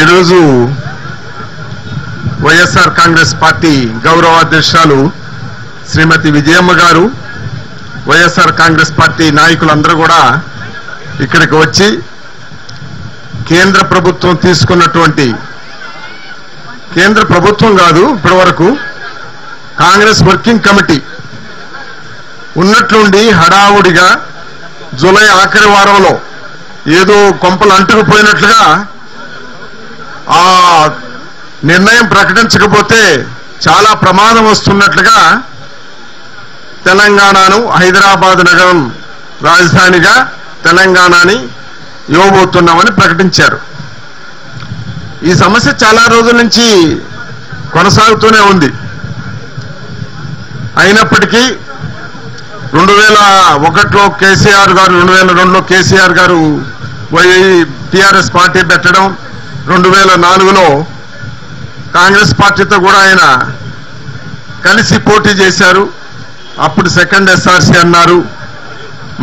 ఈరోజు వైఎస్ఆర్ కాంగ్రెస్ పార్టీ గౌరవ అధ్యక్షురాలు శ్రీమతి విజయమ్మ గారు, వైఎస్ఆర్ కాంగ్రెస్ పార్టీ నాయకులందరూ కూడా ఇక్కడికి వచ్చి కేంద్ర ప్రభుత్వం తీసుకున్నటువంటి, కేంద్ర ప్రభుత్వం కాదు ఇప్పటి వరకు కాంగ్రెస్ వర్కింగ్ కమిటీ ఉన్నట్లుండి హడావుడిగా జూలై ఆఖరి వారంలో ఏదో కొంపలు అంటుకుపోయినట్లుగా ఆ నిర్ణయం ప్రకటించకపోతే చాలా ప్రమాదం వస్తున్నట్లుగా తెలంగాణను, హైదరాబాద్ నగరం రాజధానిగా తెలంగాణని ఇవ్వబోతున్నామని ప్రకటించారు. ఈ సమస్య చాలా రోజుల నుంచి కొనసాగుతూనే ఉంది. అయినప్పటికీ 2001లో కేసీఆర్ గారు, 2002లో కేసీఆర్ గారు టీఆర్ఎస్ పార్టీ పెట్టడం, 2004లో కాంగ్రెస్ పార్టీతో కూడా ఆయన కలిసి పోటీ చేశారు. అప్పుడు సెకండ్ ఎస్ఆర్సీ అన్నారు,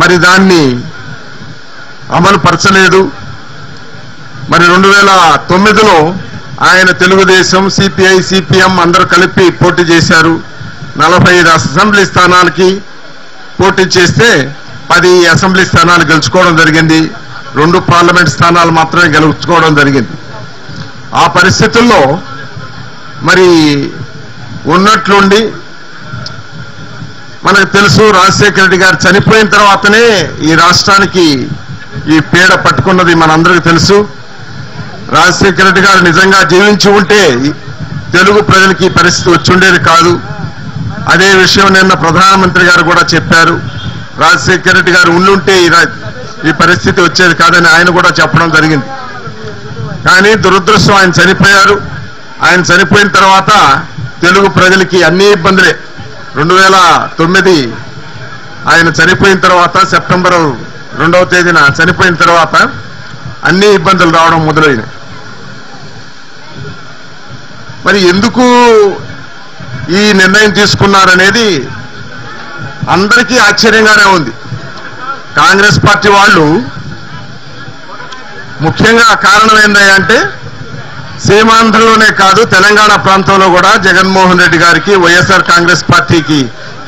మరి దాన్ని అమలు పరచలేదు. మరి 2009లో ఆయన తెలుగుదేశం, సిపిఐ, సిపిఎం అందరూ కలిపి పోటీ చేశారు. 45 అసెంబ్లీ స్థానాలకి పోటీ చేస్తే 10 అసెంబ్లీ స్థానాలు గెలుచుకోవడం జరిగింది. 2 పార్లమెంట్ స్థానాలు మాత్రమే గెలుచుకోవడం జరిగింది. ఆ పరిస్థితుల్లో మరి ఉన్నట్లుండి మనకు తెలుసు, రాజశేఖర రెడ్డి గారు చనిపోయిన తర్వాతనే ఈ రాష్ట్రానికి ఈ పీడ పట్టుకున్నది మనందరికీ తెలుసు. రాజశేఖర రెడ్డి గారు నిజంగా జీవించి ఉంటే తెలుగు ప్రజలకి ఈ పరిస్థితి వచ్చుండేది కాదు. అదే విషయం నిన్న ప్రధానమంత్రి గారు కూడా చెప్పారు. రాజశేఖర రెడ్డి గారు ఉండుంటే ఈ పరిస్థితి వచ్చేది కాదని ఆయన కూడా చెప్పడం జరిగింది. కానీ దురదృష్టం, ఆయన చనిపోయారు. ఆయన చనిపోయిన తర్వాత తెలుగు ప్రజలకి అన్ని ఇబ్బందులే. 2009 ఆయన చనిపోయిన తర్వాత, సెప్టెంబర్ 2వ తేదీన చనిపోయిన తర్వాత అన్ని ఇబ్బందులు రావడం మొదలైనవి. మరి ఎందుకు ఈ నిర్ణయం తీసుకున్నారనేది అందరికీ ఆశ్చర్యంగానే ఉంది. కాంగ్రెస్ పార్టీ వాళ్ళు ముఖ్యంగా కారణం ఏంటంటే, సీమాంధ్రలోనే కాదు తెలంగాణ ప్రాంతంలో కూడా జగన్మోహన్ రెడ్డి గారికి, వైఎస్ఆర్ కాంగ్రెస్ పార్టీకి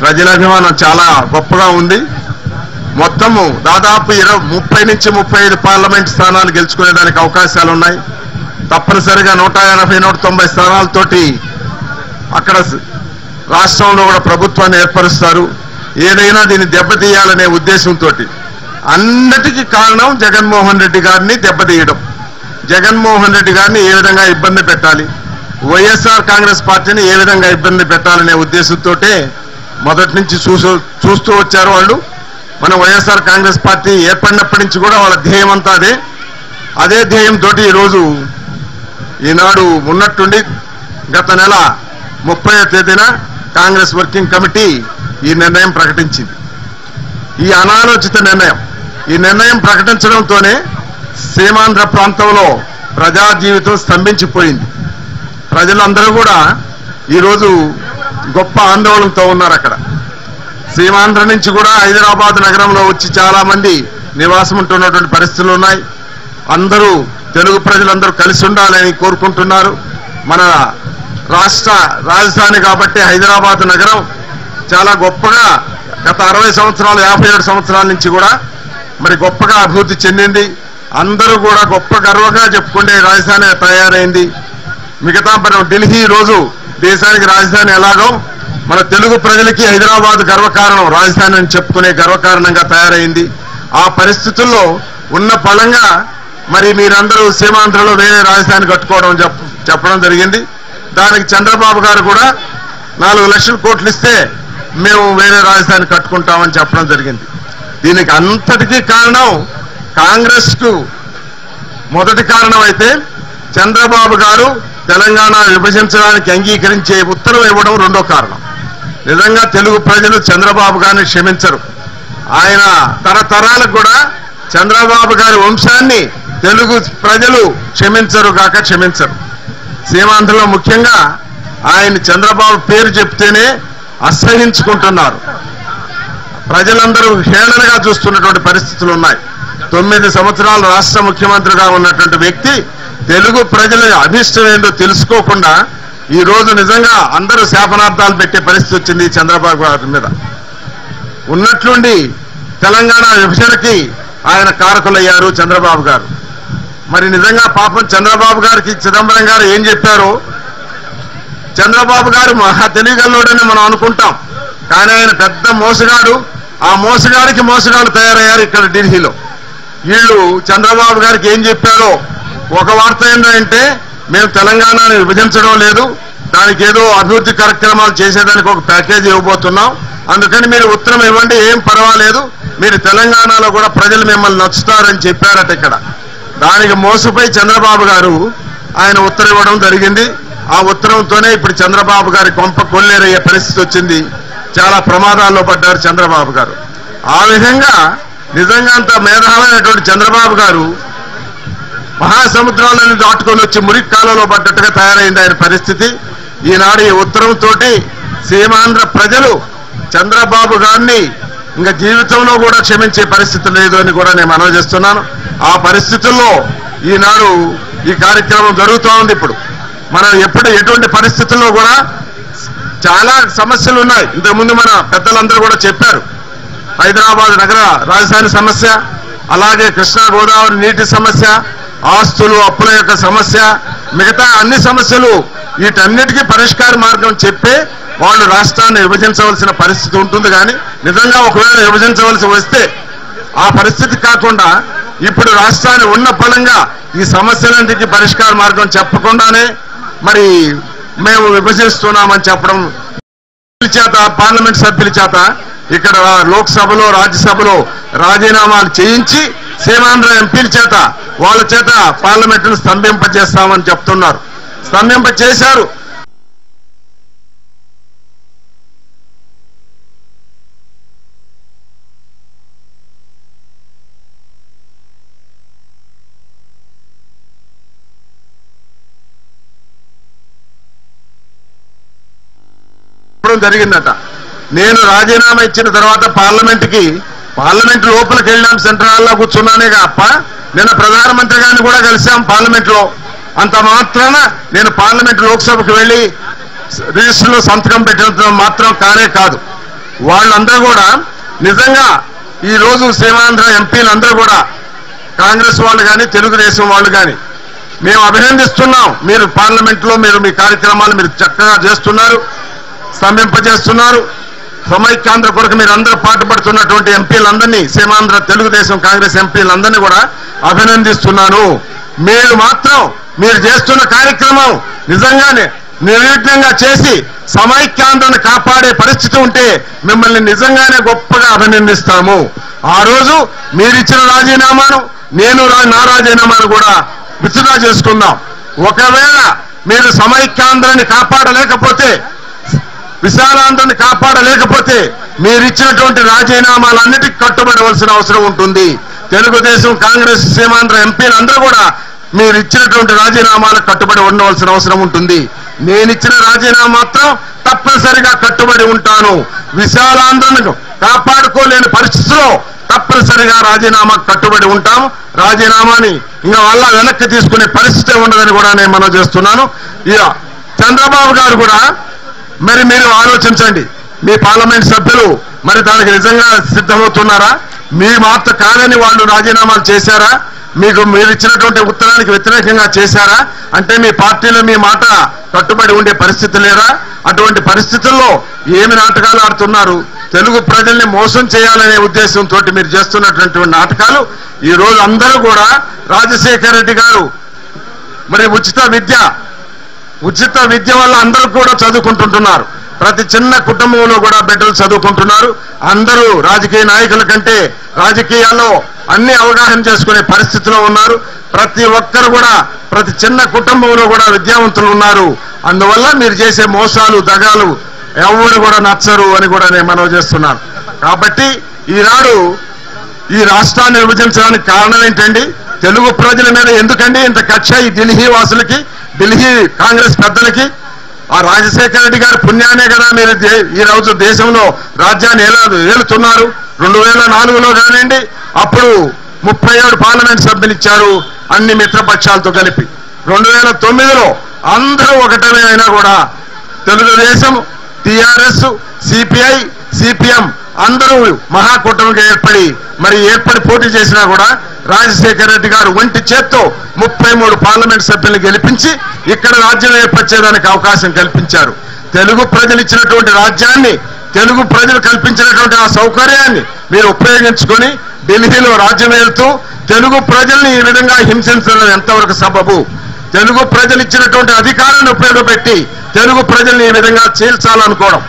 ప్రజల అభిమానం చాలా గొప్పగా ఉంది. మొత్తము దాదాపు 30 నుంచి 35 పార్లమెంట్ స్థానాలు గెలుచుకునేదానికి అవకాశాలు ఉన్నాయి. తప్పనిసరిగా 180, 190 స్థానాలతోటి అక్కడ రాష్ట్రంలో కూడా ప్రభుత్వాన్ని ఏర్పరుస్తారు. ఏదైనా దీన్ని దెబ్బతీయాలనే ఉద్దేశంతో అన్నిటికీ కారణం జగన్మోహన్ రెడ్డి గారిని దెబ్బతీయడం, జగన్మోహన్ రెడ్డి గారిని ఏ విధంగా ఇబ్బంది పెట్టాలి, వైఎస్ఆర్ కాంగ్రెస్ పార్టీని ఏ విధంగా ఇబ్బంది పెట్టాలనే ఉద్దేశంతో మొదటి నుంచి చూస్తూ వచ్చారు వాళ్ళు. మన వైఎస్ఆర్ కాంగ్రెస్ పార్టీ ఏర్పడినప్పటి నుంచి కూడా వాళ్ళ ధ్యేయం అంతా అదే ధ్యేయంతో ఈరోజు ఈనాడు ఉన్నట్టుండి గత నెల 30వ తేదీన కాంగ్రెస్ వర్కింగ్ కమిటీ ఈ నిర్ణయం ప్రకటించింది. ఈ అనాలోచిత నిర్ణయం, ఈ నిర్ణయం ప్రకటించడంతోనే సీమాంధ్ర ప్రాంతంలో ప్రజా జీవితం స్తంభించిపోయింది. ప్రజలందరూ కూడా ఈరోజు గొప్ప ఆందోళనతో ఉన్నారు. అక్కడ సీమాంధ్ర నుంచి కూడా హైదరాబాద్ నగరంలో వచ్చి చాలా మంది నివాసం ఉంటున్నటువంటి పరిస్థితులు ఉన్నాయి. అందరూ తెలుగు ప్రజలందరూ కలిసి ఉండాలని కోరుకుంటున్నారు. మన రాష్ట్ర రాజధాని కాబట్టి హైదరాబాద్ నగరం చాలా గొప్పగా గత 60 సంవత్సరాలు, 57 సంవత్సరాల నుంచి కూడా మరి గొప్పగా అభివృద్ధి చెందింది. అందరూ కూడా గొప్ప గర్వంగా చెప్పుకునే రాజధాని తయారైంది. మిగతా మనం ఢిల్లీ రోజు దేశానికి రాజధాని ఎలాగో మన తెలుగు ప్రజలకి హైదరాబాద్ గర్వకారణం, రాజధాని అని చెప్పుకునే గర్వకారణంగా తయారైంది. ఆ పరిస్థితుల్లో ఉన్న ఫలంగా మరి మీరందరూ సీమాంధ్రలో వేరే రాజధాని కట్టుకోవడం చెప్పడం జరిగింది. దానికి చంద్రబాబు గారు కూడా 4 లక్షల కోట్లు ఇస్తే మేము వేరే రాజధాని కట్టుకుంటామని చెప్పడం జరిగింది. దీనికి అంతటికీ కారణం కాంగ్రెస్ కు మొదటి కారణం అయితే, చంద్రబాబు గారు తెలంగాణ విభజించడానికి అంగీకరించే ఉత్తర్వు ఇవ్వడం రెండో కారణం. నిజంగా తెలుగు ప్రజలు చంద్రబాబు గారిని క్షమించరు. ఆయన తరతరాలకు కూడా చంద్రబాబు గారి వంశాన్ని తెలుగు ప్రజలు క్షమించరు కాక క్షమించరు. సీమాంధ్రలో ముఖ్యంగా ఆయన చంద్రబాబు పేరు చెప్తేనే అసహించుకుంటున్నారు. ప్రజలందరూ హేళనగా చూస్తున్నటువంటి పరిస్థితులు ఉన్నాయి. 9 సంవత్సరాలు రాష్ట్ర ముఖ్యమంత్రిగా ఉన్నటువంటి వ్యక్తి తెలుగు ప్రజల అభిష్టం ఏంటో తెలుసుకోకుండా ఈ రోజు నిజంగా అందరూ శాపనార్థాలు పెట్టే పరిస్థితి వచ్చింది చంద్రబాబు గారి మీద. ఉన్నట్లుండి తెలంగాణ విభజనకి ఆయన కారకులయ్యారు చంద్రబాబు గారు. మరి నిజంగా పాపం చంద్రబాబు గారికి చిదంబరం గారు ఏం చెప్పారో, చంద్రబాబు గారు మహా తెలియగల్లోడని మనం అనుకుంటాం, కానీ ఆయన పెద్ద మోసగాడు. ఆ మోసగాడికి మోసగాడు తయారయ్యారు ఇక్కడ ఢిల్లీలో. వీళ్ళు చంద్రబాబు గారికి ఏం చెప్పారో, ఒక వార్త ఏంటంటే మేము తెలంగాణని విభజించడం లేదు, దానికి ఏదో అభివృద్ధి కార్యక్రమాలు చేసేదానికి ఒక ప్యాకేజీ ఇవ్వబోతున్నాం, అందుకని మీరు ఉత్తరం ఇవ్వండి, ఏం పర్వాలేదు, మీరు తెలంగాణలో కూడా ప్రజలు మిమ్మల్ని నచ్చుతారని చెప్పారట ఇక్కడ. దానికి మోసపోయి చంద్రబాబు గారు ఆయన ఉత్తరం ఇవ్వడం జరిగింది. ఆ ఉత్తరంతోనే ఇప్పుడు చంద్రబాబు గారి కొంప కొల్లేరయ్యే పరిస్థితి వచ్చింది. చాలా ప్రమాదాల్లో పడ్డారు చంద్రబాబు గారు. ఆ విధంగా నిజంగా అంత మేధావైనటువంటి చంద్రబాబు గారు మహాసముద్రాలను దాటుకొని వచ్చి మురికి కాలంలో పడ్డట్టుగా తయారైంది ఆయన పరిస్థితి. ఈనాడు ఈ ఉత్తరంతో సీమాంధ్ర ప్రజలు చంద్రబాబు గారిని ఇంకా జీవితంలో కూడా క్షమించే పరిస్థితి లేదు అని కూడా నేను మనవి చేస్తున్నాను. ఆ పరిస్థితుల్లో ఈనాడు ఈ కార్యక్రమం జరుగుతూ ఉంది. ఇప్పుడు మనం ఎటువంటి పరిస్థితుల్లో కూడా చాలా సమస్యలు ఉన్నాయి. ఇంతకుముందు మన పెద్దలందరూ కూడా చెప్పారు. హైదరాబాద్ నగర రాజధాని సమస్య, అలాగే కృష్ణా గోదావరి నీటి సమస్య, ఆస్తులు అప్పుల యొక్క సమస్య, మిగతా అన్ని సమస్యలు, వీటన్నిటికీ పరిష్కార మార్గం చెప్పే వాళ్ళు రాష్ట్రాన్ని విభజించవలసిన పరిస్థితి ఉంటుంది. కానీ నిజంగా ఒకవేళ విభజించవలసి వస్తే ఆ పరిస్థితి కాకుండా ఇప్పుడు రాష్ట్రాన్ని ఉన్న ఫలంగా ఈ సమస్యలన్నిటికీ పరిష్కార మార్గం చెప్పకుండానే మరి మేము విభజిస్తున్నామని చెప్పడం చేత, పార్లమెంట్ సభ్యుల చేత ఇక్కడ లోక్సభలో రాజ్యసభలో రాజీనామాలు చేయించి సీమాంధ్ర ఎంపీల చేత వాళ్ళ చేత పార్లమెంటును స్తంభింపజేస్తామని చెప్తున్నారు. స్తంభింపజేశారు. జరిగిందట. నేను రాజీనామా ఇచ్చిన తర్వాత పార్లమెంట్ లోపలికి వెళ్ళాం, సెంట్రల్ హాల్లో కూర్చున్నానే అప్ప. నిన్న ప్రధానమంత్రి గారిని కూడా కలిశాం పార్లమెంట్ లో. అంత మాత్రాన నేను పార్లమెంట్ లోక్సభకు వెళ్లి రిజిస్టర్లో సంతకం పెట్టడం మాత్రం కానే కాదు. వాళ్ళందరూ కూడా నిజంగా ఈ రోజు సీమాంధ్ర ఎంపీలందరూ కూడా కాంగ్రెస్ వాళ్ళు కానీ తెలుగుదేశం వాళ్ళు కానీ మేము అభినందిస్తున్నాం. మీరు పార్లమెంట్ లో మీరు మీ కార్యక్రమాలు మీరు చక్కగా చేస్తున్నారు, స్తంభింపజేస్తున్నారు. సమైక్యాంధ్ర కొరకు మీరు అందరూ పాటుపడుతున్నటువంటి ఎంపీలందరినీ, సీమాంధ్ర తెలుగుదేశం కాంగ్రెస్ ఎంపీలందరినీ కూడా అభినందిస్తున్నాను. మీరు మాత్రం మీరు చేస్తున్న కార్యక్రమం నిజంగానే నిర్విఘ్నంగా చేసి సమైక్యాంధ్రను కాపాడే పరిస్థితి ఉంటే మిమ్మల్ని నిజంగానే గొప్పగా అభినందిస్తాము. ఆ రోజు మీరిచ్చిన రాజీనామాను నేను నా రాజీనామాను కూడా విత్డ్రా చేసుకుందాం. ఒకవేళ మీరు సమైక్యాంధ్రని కాపాడలేకపోతే, విశాలాంధ్రని కాపాడలేకపోతే మీరిచ్చినటువంటి రాజీనామాలన్నిటికీ కట్టుబడవలసిన అవసరం ఉంటుంది. తెలుగుదేశం కాంగ్రెస్ సీమాంధ్ర ఎంపీలందరూ కూడా మీరు ఇచ్చినటువంటి రాజీనామాలకు కట్టుబడి ఉండవలసిన అవసరం ఉంటుంది. నేనిచ్చిన రాజీనామా మాత్రం తప్పనిసరిగా కట్టుబడి ఉంటాను. విశాలాంధ్రను కాపాడుకోలేని పరిస్థితిలో తప్పనిసరిగా రాజీనామాకు కట్టుబడి ఉంటాం. రాజీనామాని ఇంకా వల్ల వెనక్కి తీసుకునే పరిస్థితి ఉండదని కూడా నేను మనవి చేస్తున్నాను. ఇక చంద్రబాబు గారు కూడా మరి మీరు ఆలోచించండి. మీ పార్లమెంట్ సభ్యులు మరి దానికి నిజంగా సిద్ధమవుతున్నారా? మీ మాట కాదని వాళ్ళు రాజీనామాలు చేశారా? మీరు ఇచ్చినటువంటి ఉత్తరానికి వ్యతిరేకంగా చేశారా? అంటే మీ పార్టీలో మీ మాట కట్టుబడి ఉండే పరిస్థితి లేరా? అటువంటి పరిస్థితుల్లో ఏమి నాటకాలు ఆడుతున్నారు? తెలుగు ప్రజల్ని మోసం చేయాలనే ఉద్దేశంతో మీరు చేస్తున్నటువంటి నాటకాలు ఈ రోజు అందరూ కూడా రాజశేఖర రెడ్డి గారు మరి ఉచిత విద్య వల్ల అందరూ కూడా చదువుకుంటుంటున్నారు. ప్రతి చిన్న కుటుంబంలో కూడా బిడ్డలు చదువుకుంటున్నారు. అందరూ రాజకీయ నాయకుల కంటే రాజకీయాల్లో అన్ని అవగాహన చేసుకునే పరిస్థితిలో ఉన్నారు. ప్రతి ఒక్కరు కూడా ప్రతి చిన్న కుటుంబంలో కూడా విద్యావంతులు ఉన్నారు. అందువల్ల మీరు చేసే మోసాలు దగాలు ఎవరు కూడా నచ్చరు అని కూడా నేను మనవి చేస్తున్నాను. కాబట్టి ఈనాడు ఈ రాష్ట్రాన్ని విభజించడానికి కారణం ఏంటండి? తెలుగు ప్రజల మీద ఎందుకండి ఇంత కక్ష ఈ ఢిల్లీ వాసులకి, ఢిల్లీ కాంగ్రెస్ పెద్దలకి? ఆ రాజశేఖర రెడ్డి గారి పుణ్యానే కదా మీరు ఈ రోజు దేశంలో రాజ్యాన్ని ఏలుతున్నారు. 2004లో కానివ్వండి, అప్పుడు 37 పార్లమెంట్ సభ్యులు ఇచ్చారు అన్ని మిత్రపక్షాలతో కలిపి. 2009లో అందరూ ఒకటమే అయినా కూడా తెలుగుదేశం, టీఆర్ఎస్, సిపిఐ, సిపిఎం అందరూ మహాకూటమిగా ఏర్పడి పోటీ చేసినా కూడా రాజశేఖర రెడ్డి గారు ఒంటి చేత్తో 33 పార్లమెంట్ సభ్యులను గెలిపించి ఇక్కడ రాజ్యం ఏర్పరిచేదానికి అవకాశం కల్పించారు. తెలుగు ప్రజలు ఇచ్చినటువంటి రాజ్యాన్ని, తెలుగు ప్రజలు కల్పించినటువంటి ఆ సౌకర్యాన్ని మీరు ఉపయోగించుకొని ఢిల్లీలో రాజ్యం ఏలుతూ తెలుగు ప్రజల్ని ఈ విధంగా హింసించడం ఎంతవరకు సబబు? తెలుగు ప్రజలు ఇచ్చినటువంటి అధికారాన్ని ఉపయోగపెట్టి తెలుగు ప్రజల్ని ఈ విధంగా చీల్చాలనుకోవడం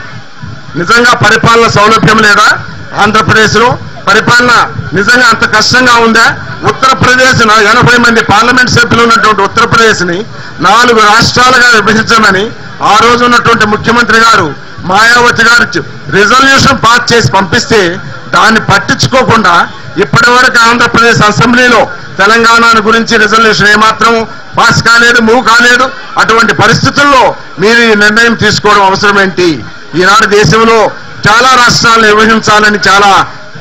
నిజంగా పరిపాలన సౌలభ్యం లేదా? ఆంధ్రప్రదేశ్లో పరిపాలన నిజంగా అంత కష్టంగా ఉందా? ఉత్తరప్రదేశ్ 80 మంది పార్లమెంట్ సభ్యులు ఉన్నటువంటి ఉత్తరప్రదేశ్ని 4 రాష్ట్రాలుగా విభజించమని ఆ రోజు ఉన్నటువంటి ముఖ్యమంత్రి గారు మాయావతి గారు రిజల్యూషన్ పాస్ చేసి పంపిస్తే దాన్ని పట్టించుకోకుండా ఇప్పటి వరకు ఆంధ్రప్రదేశ్ అసెంబ్లీలో తెలంగాణ గురించి రిజల్యూషన్ ఏమాత్రం పాస్ కాలేదు, మూవ్ కాలేదు. అటువంటి పరిస్థితుల్లో మీరు ఈ నిర్ణయం తీసుకోవడం అవసరం ఏంటి? ఈనాడు దేశంలో చాలా రాష్ట్రాలను విభజించాలని చాలా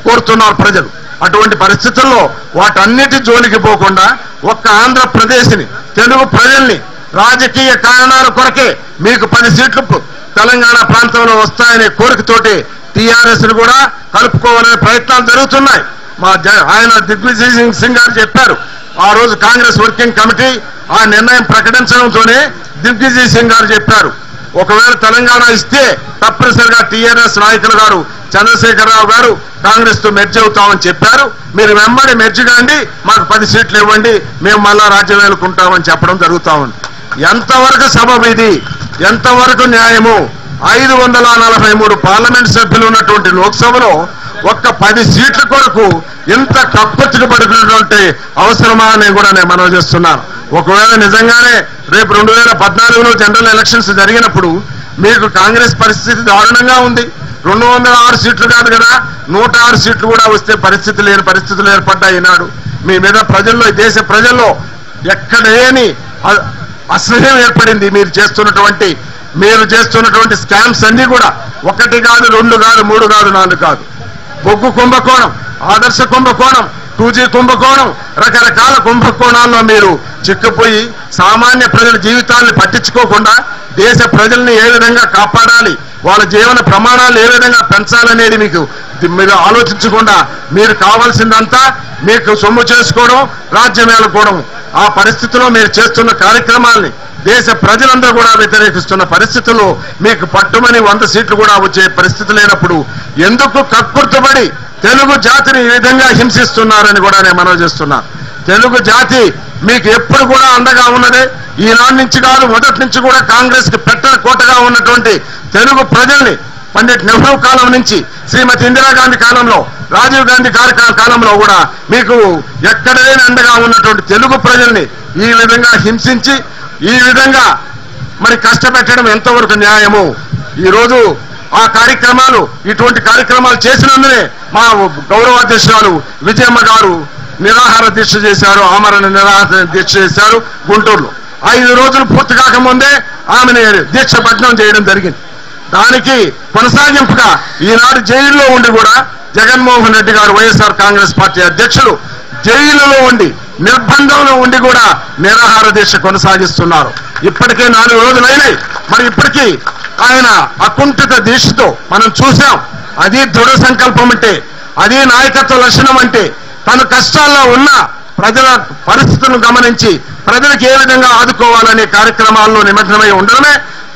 కోరుతున్నారు ప్రజలు. అటువంటి పరిస్థితుల్లో వాటన్నిటి జోలికి పోకుండా ఒక్క ఆంధ్రప్రదేశ్ని, తెలుగు ప్రజల్ని రాజకీయ కారణాల కొరకే మీకు 10 సీట్లు తెలంగాణ ప్రాంతంలో వస్తాయనే కోరికతోటి టీఆర్ఎస్ ను కూడా కలుపుకోవాలనే ప్రయత్నాలు జరుగుతున్నాయి. ఆయన దిగ్విజయ్ సింగ్ గారు చెప్పారు. ఆ రోజు కాంగ్రెస్ వర్కింగ్ కమిటీ ఆ నిర్ణయం ప్రకటించడంతోనే దిగ్విజయ్ సింగ్ గారు చెప్పారు, ఒకవేళ తెలంగాణ ఇస్తే తప్పనిసరిగా టీఆర్ఎస్ నాయకులు గారు చంద్రశేఖరరావు గారు కాంగ్రెస్ తో మెర్జ్ అవుతామని చెప్పారు. మీరు వెంబడి మెర్జ్ కాండి, మాకు 10 సీట్లు ఇవ్వండి, మేము మళ్ళా రాజ్యం ఏలుకుంటామని చెప్పడం జరుగుతా ఉంది. ఎంతవరకు సబబు ఇది? ఎంతవరకు న్యాయము? 543 పార్లమెంట్ సభ్యులు ఉన్నటువంటి లోక్సభలో ఒక్క 10 సీట్ల కొరకు ఇంత కప్పచ్చుకుపడుతున్నటువంటి అవసరమా అని కూడా నేను మనవి చేస్తున్నాను. ఒకవేళ నిజంగానే రేపు 2014లో జనరల్ ఎలక్షన్స్ జరిగినప్పుడు మీకు కాంగ్రెస్ పరిస్థితి దారుణంగా ఉంది. 206 సీట్లు కాదు కదా, 106 సీట్లు కూడా వస్తే పరిస్థితి లేని పరిస్థితులు ఏర్పడ్డాయి. ఈనాడు మీ మీద ప్రజల్లో, దేశ ప్రజల్లో ఎక్కడేని అసహ్యం ఏర్పడింది. మీరు చేస్తున్నటువంటి స్కామ్స్ అన్ని కూడా 1 కాదు, 2 కాదు, 3 కాదు, 4 కాదు. బొగ్గు కుంభకోణం, ఆదర్శ కుంభకోణం, 2G కుంభకోణం, రకరకాల కుంభకోణాల్లో మీరు చిక్కుపోయి సామాన్య ప్రజల జీవితాలను పట్టించుకోకుండా దేశ ప్రజల్ని ఏ విధంగా కాపాడాలి, వాళ్ళ జీవన ప్రమాణాలు ఏ విధంగా పెంచాలనేది మీరు ఆలోచించకుండా మీరు కావాల్సిందంతా మీకు సొమ్ము చేసుకోవడం, రాజ్యం ఏలుకోవడం. ఆ పరిస్థితిలో మీరు చేస్తున్న కార్యక్రమాల్ని దేశ ప్రజలందరూ కూడా వ్యతిరేకిస్తున్న పరిస్థితుల్లో మీకు పట్టుమని 100 సీట్లు కూడా వచ్చే పరిస్థితి లేనప్పుడు ఎందుకు కక్కుర్తుపడి తెలుగు జాతిని ఈ విధంగా హింసిస్తున్నారని కూడా నేను మనవి చేస్తున్నాను. తెలుగు జాతి మీకు ఎప్పుడు కూడా అండగా ఉన్నదే. ఈనాటి నుంచి కాదు, మొదటి నుంచి కూడా కాంగ్రెస్ కి పెట్ట కోటగా ఉన్నటువంటి తెలుగు ప్రజల్ని పండిట్ నెహ్రూ కాలం నుంచి శ్రీమతి ఇందిరాగాంధీ కాలంలో, రాజీవ్ గాంధీ కాలంలో కూడా మీకు ఎక్కడైనా అండగా ఉన్నటువంటి తెలుగు ప్రజల్ని ఈ విధంగా హింసించి ఈ విధంగా మరి కష్టపెట్టడం ఎంతవరకు న్యాయము? ఈరోజు ఆ కార్యక్రమాలు, ఇటువంటి కార్యక్రమాలు చేసినందునే మా గౌరవాధ్యక్షురాలు విజయమ్మ గారు నిరాహార దీక్ష చేశారు, ఆమరణ నిరాహార దీక్ష చేశారు గుంటూరులో. 5 రోజులు పూర్తి కాకముందే ఆమెను దీక్ష భగ్నం చేయడం జరిగింది. దానికి కొనసాగింపుగా ఈనాడు జైల్లో ఉండి కూడా జగన్మోహన్ రెడ్డి గారు, వైఎస్ఆర్ కాంగ్రెస్ పార్టీ అధ్యక్షులు జైలులో ఉండి, నిర్బంధంలో ఉండి కూడా నిరాహార దీక్ష కొనసాగిస్తున్నారు. ఇప్పటికే 4 రోజులైనాయి. మరి ఇప్పటికీ ఆయన అకుంఠిత దీక్షతో మనం చూసాం. అది దృఢ సంకల్పం అంటే, అది నాయకత్వ లక్షణం అంటే, తన కష్టాల్లో ఉన్న ప్రజల పరిస్థితులను గమనించి ప్రజలకు ఏ విధంగా ఆదుకోవాలనే కార్యక్రమాల్లో నిమగ్నమై ఉండడమే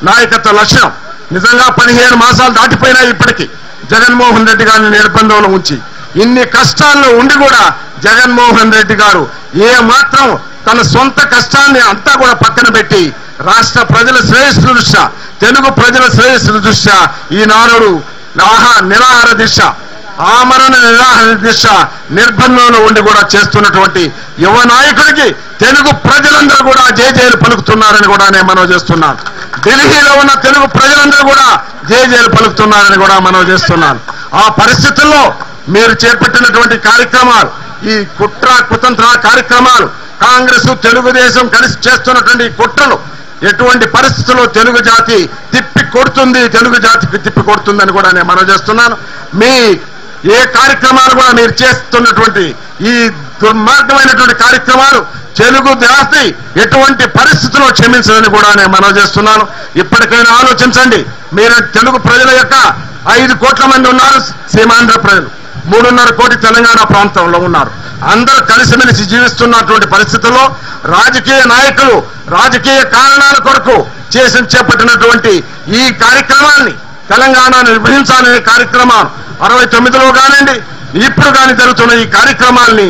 నాయకత్వ లక్షణం. నిజంగా 15 మాసాలు దాటిపోయినాయి ఇప్పటికీ జగన్మోహన్ రెడ్డి గారిని నిర్బంధంలో ఉంచి. ఇన్ని కష్టాల్లో ఉండి కూడా జగన్మోహన్ రెడ్డి గారు ఏ మాత్రం తన సొంత కష్టాన్ని అంతా కూడా పక్కన పెట్టి రాష్ట్ర ప్రజల శ్రేయస్సు దృష్ట్యా, తెలుగు ప్రజల శ్రేయస్సు దృష్ట్యా ఈనాడు నిరాహార దీక్ష, ఆమరణ నిరాహార దీక్ష నిర్బంధంలో ఉండి కూడా చేస్తున్నటువంటి యువ నాయకుడికి తెలుగు ప్రజలందరూ కూడా జేజేలు పలుకుతున్నారని కూడా నేను మనవి చేస్తున్నాను. ఢిల్లీలో ఉన్న తెలుగు ప్రజలందరూ కూడా జేజేలు పలుకుతున్నారని కూడా మనవి చేస్తున్నాను. ఆ పరిస్థితుల్లో మీరు చేపట్టినటువంటి కార్యక్రమాలు, ఈ కుట్ర కుతంత్ర కార్యక్రమాలు, కాంగ్రెస్ తెలుగుదేశం కలిసి చేస్తున్నటువంటి కుట్రలు ఎటువంటి పరిస్థితుల్లో తెలుగు జాతి తిప్పి కొడుతుంది, తెలుగు జాతికి తిప్పి కొడుతుందని కూడా నేను మనవి చేస్తున్నాను. మీ ఏ కార్యక్రమాలు కూడా మీరు చేస్తున్నటువంటి ఈ దుర్మార్గమైనటువంటి కార్యక్రమాలు తెలుగు జాతి ఎటువంటి పరిస్థితుల్లో క్షమించదని కూడా నేను మనవి చేస్తున్నాను. ఇప్పటికైనా ఆలోచించండి. మీరు తెలుగు ప్రజల యొక్క 5 కోట్ల మంది ఉన్నారు, సీమాంధ్ర ప్రజలు 3.5 కోటి తెలంగాణ ప్రాంతంలో ఉన్నారు. అందరూ కలిసిమెలిసి జీవిస్తున్నటువంటి పరిస్థితుల్లో రాజకీయ నాయకులు రాజకీయ కారణాల కొరకు చేపట్టినటువంటి ఈ కార్యక్రమాన్ని తెలంగాణను విభజించాలనే కార్యక్రమం 69లో కానివ్వండి, ఇప్పుడు కానీ జరుగుతున్న ఈ కార్యక్రమాల్ని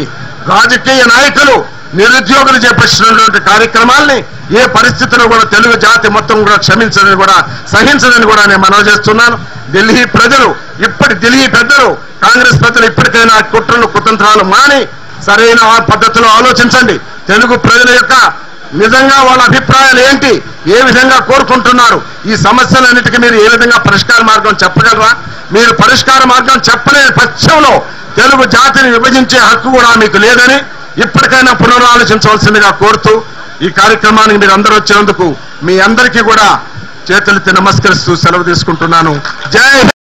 రాజకీయ నాయకులు నిరుద్యోగులు చేపట్టినటువంటి కార్యక్రమాల్ని ఏ పరిస్థితిలో కూడా తెలుగు జాతి మొత్తం కూడా క్షమించదని కూడా సహించదని కూడా నేను మనవి చేస్తున్నాను. ఢిల్లీ పెద్దలు కాంగ్రెస్ పెద్దలు ఇప్పటికైనా కుట్రలు కుతంత్రాలు మాని సరైన పద్ధతిలో ఆలోచించండి. తెలుగు ప్రజల యొక్క నిజంగా వాళ్ళ అభిప్రాయాలు ఏంటి, ఏ విధంగా కోరుకుంటున్నారు, ఈ సమస్యలన్నిటికీ మీరు ఏ విధంగా పరిష్కార మార్గం చెప్పగలరా? మీరు పరిష్కార మార్గం చెప్పలేని పక్షంలో తెలుగు జాతిని విభజించే హక్కు కూడా మీకు లేదని ఇప్పటికైనా పునరాలోచించవలసిందిగా కోరుతూ ఈ కార్యక్రమానికి మీరు అందరూ వచ్చినందుకు మీ అందరికీ కూడా చేతులెత్తి నమస్కరిస్తూ సెలవు తీసుకుంటున్నాను. జై